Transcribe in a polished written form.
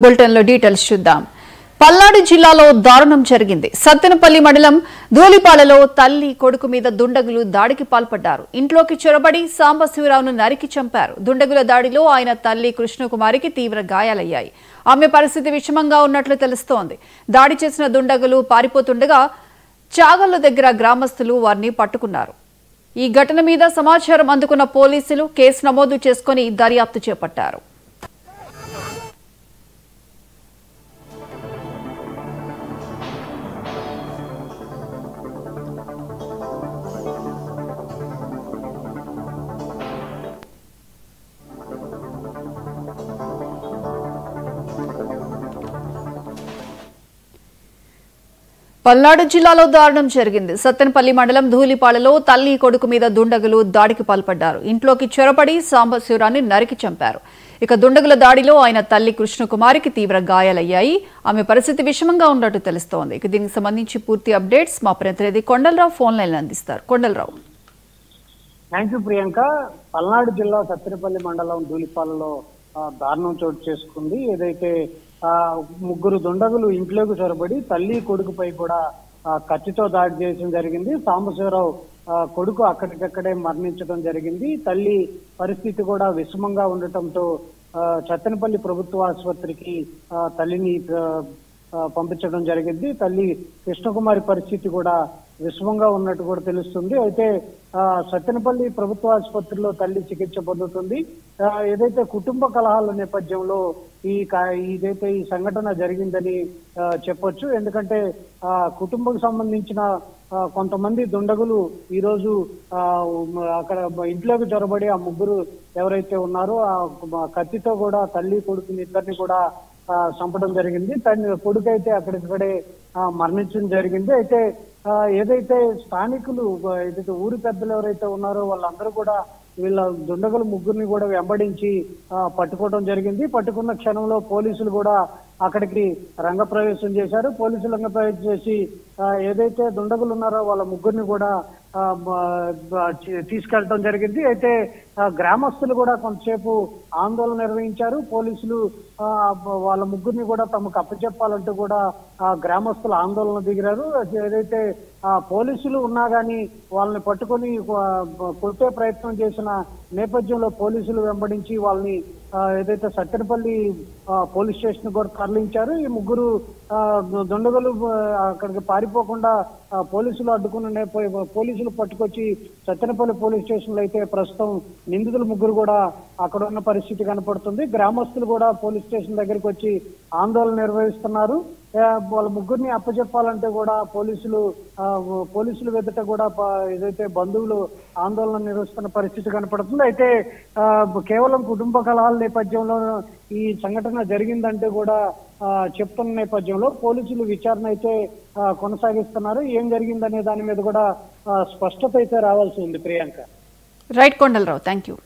Bulletin లో details చూద్దాం. పల్నాడు జిల్లాలో దారుణం జరిగింది. సత్తెనపల్లి మండలం ధూళిపాలలో తల్లి కొడుకు మీద దుండగులు దాడికి పాల్పడ్డారు. ఇంట్లోకి చొరబడి సాంబశివరావును నరికి చంపారు. దుండగుల దాడిలో ఆయన తల్లి కృష్ణకుమారికి తీవ్ర గాయాలయ్యాయి. ఆమె పరిస్థితి విషమంగా ఉన్నట్లు తెలుస్తోంది. దాడి చేసిన దుండగులు పారిపోతుండగా చాగళ్ల దగ్గర గ్రామస్తులు వారిని పట్టుకున్నారు. ఈ ఘటన మీద సమాచారం అందుకున్న పోలీసులు కేసు నమోదు చేసుకుని దర్యాప్తు చేపట్టారు. పల్నాడు జిల్లాలో దారుణం జరిగింది. సత్తెనపల్లి మండలం ధూళిపాలలో తల్లి కొడుకు మీద దుండగులు దాడికి పాల్పడ్డారు. ఇంట్లోకి చొరబడి సాంబశివరావుని నరికి చంపారు. ఇక దుండగుల దాడిలో ఆయన తల్లి కృష్ణకుమారికి తీవ్ర గాయాలయ్యాయి. ఆమె పరిస్థితి విషమంగా ఉన్నట్టు తెలుస్తోంది. ఇక దీనికి సంబంధించి పూర్తి అప్డేట్స్ మా ప్రతినిధి కొండలరావు ఫోన్ లైన్ అందిస్తారు. కొండలరావు. Thank you Priyanka. పల్నాడు జిల్లా సత్తెనపల్లి మండలం ధూళిపాలలో దారుణం చోటు చేసుకుంది. ఏదైతే ముగ్గురు దుండగులు ఇంట్లోకి చొరబడి తల్లి కొడుకుపై కూడా కత్తితో దాడి చేయడం జరిగింది. సాంబశివరావు కొడుకు అక్కడికక్కడే మరణించడం జరిగింది. తల్లి పరిస్థితి కూడా విషమంగా ఉండటంతో సత్తెనపల్లి ప్రభుత్వ ఆసుపత్రికి తల్లిని పంపించడం జరిగింది. తల్లి కృష్ణకుమారి పరిస్థితి కూడా విషమంగా ఉన్నట్టు కూడా తెలుస్తుంది. అయితే సత్తెనపల్లి ప్రభుత్వ ఆసుపత్రిలో తల్లి చికిత్స పొందుతుంది. ఏదైతే కుటుంబ కలహాల నేపథ్యంలో ఇదైతే ఈ సంఘటన జరిగిందని చెప్పొచ్చు. ఎందుకంటే కుటుంబకు సంబంధించిన కొంతమంది దుండగులు ఈ రోజు అక్కడ ఇంట్లోకి చొరబడి ఆ ముగ్గురు ఎవరైతే ఉన్నారో ఆ కత్తితో కూడా తల్లి కొడుకుని ఇద్దరిని కూడా చంపడం జరిగింది. తన కొడుకు అయితే అక్కడికక్కడే మరణించడం జరిగింది. అయితే ఏదైతే స్థానికులు ఏదైతే ఊరి పెద్దలు ఎవరైతే ఉన్నారో వాళ్ళందరూ కూడా వీళ్ళ దుండగులు ముగ్గురిని కూడా వెంబడించి పట్టుకోవడం జరిగింది. పట్టుకున్న క్షణంలో పోలీసులు కూడా అక్కడికి రంగప్రవేశం చేశారు. పోలీసులు రంగప్రవేశం చేసి ఏదైతే దుండగులు ఉన్నారో వాళ్ళ ముగ్గురిని కూడా తీసుకెళ్లడం జరిగింది. అయితే గ్రామస్తులు కూడా కొంతసేపు ఆందోళన నిర్వహించారు. పోలీసులు వాళ్ళ ముగ్గురిని కూడా తమకు అప్పచెప్పాలంటూ కూడా గ్రామస్తులు ఆందోళన దిగారు. ఏదైతే పోలీసులు ఉన్నా గానీ వాళ్ళని పట్టుకొని కొట్టే ప్రయత్నం చేసిన నేపథ్యంలో పోలీసులు వెంబడించి వాళ్ళని ఏదైతే సత్తెనపల్లి పోలీస్ స్టేషన్ కూడా తరలించారు. ఈ ముగ్గురు దుండగులు అక్కడికి పారిపోకుండా పోలీసులు అడ్డుకున్న పోలీసులు పట్టుకొచ్చి సత్తెనపల్లి పోలీస్ స్టేషన్ లో అయితే ప్రస్తుతం నిందితులు ముగ్గురు కూడా అక్కడ ఉన్న పరిస్థితి కనపడుతుంది. గ్రామస్తులు కూడా పోలీస్ స్టేషన్ దగ్గరికి వచ్చి ఆందోళన నిర్వహిస్తున్నారు. వాళ్ళ ముగ్గురిని అప్పచెప్పాలంటే కూడా పోలీసులు వెదట కూడా ఏదైతే బంధువులు ఆందోళన నిర్వహిస్తున్న పరిస్థితి కనపడుతుంది. అయితే కేవలం కుటుంబ కలహాల నేపథ్యంలో ఈ సంఘటన జరిగిందంటే కూడా చెప్తున్న నేపథ్యంలో పోలీసులు విచారణ అయితే కొనసాగిస్తున్నారు. ఏం జరిగిందనే దాని మీద కూడా స్పష్టత అయితే రావాల్సి ఉంది. Priyanka. Right Kondalarao, thank you.